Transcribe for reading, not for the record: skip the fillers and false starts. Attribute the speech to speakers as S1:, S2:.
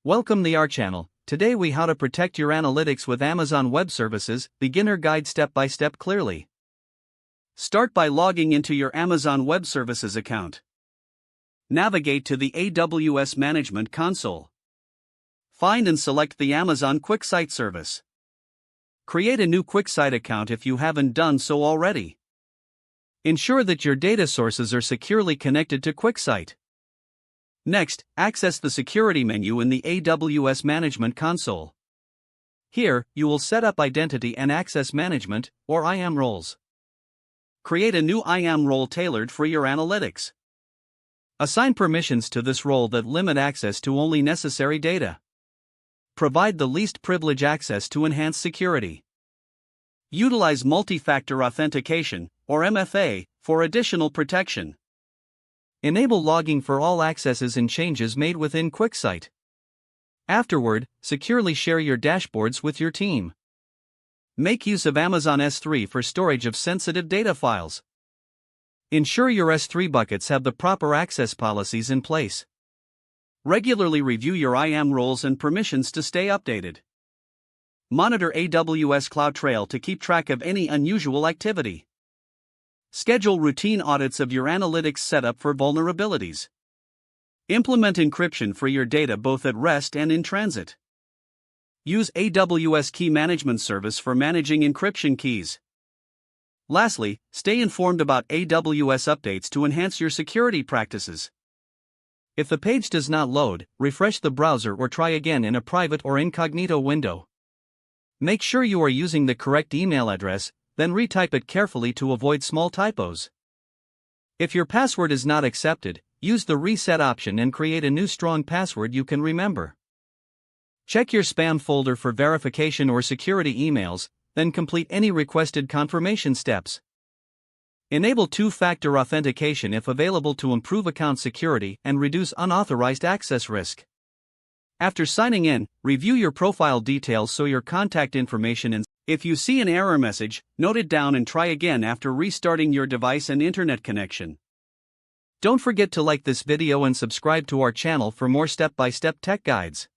S1: Welcome to our channel. Today we how to protect your analytics with Amazon Web Services, beginner guide step by step clearly. Start by logging into your Amazon Web Services account. Navigate to the AWS Management Console. Find and select the Amazon QuickSight service. Create a new QuickSight account if you haven't done so already. Ensure that your data sources are securely connected to QuickSight. Next, access the security menu in the AWS Management Console. Here, you will set up Identity and Access Management, or IAM roles. Create a new IAM role tailored for your analytics. Assign permissions to this role that limit access to only necessary data. Provide the least privilege access to enhance security. Utilize multi-factor authentication, or MFA, for additional protection. Enable logging for all accesses and changes made within QuickSight. Afterward, securely share your dashboards with your team. Make use of Amazon S3 for storage of sensitive data files. Ensure your S3 buckets have the proper access policies in place. Regularly review your IAM roles and permissions to stay updated. Monitor AWS CloudTrail to keep track of any unusual activity. Schedule routine audits of your analytics setup for vulnerabilities. Implement encryption for your data both at rest and in transit. Use AWS Key Management Service for managing encryption keys. Lastly, stay informed about AWS updates to enhance your security practices. If the page does not load, refresh the browser or try again in a private or incognito window. Make sure you are using the correct email address, then retype it carefully to avoid small typos. If your password is not accepted, use the reset option and create a new strong password you can remember. Check your spam folder for verification or security emails, then complete any requested confirmation steps. Enable two-factor authentication if available to improve account security and reduce unauthorized access risk. After signing in, review your profile details so your contact information and if you see an error message, note it down and try again after restarting your device and internet connection. Don't forget to like this video and subscribe to our channel for more step-by-step tech guides.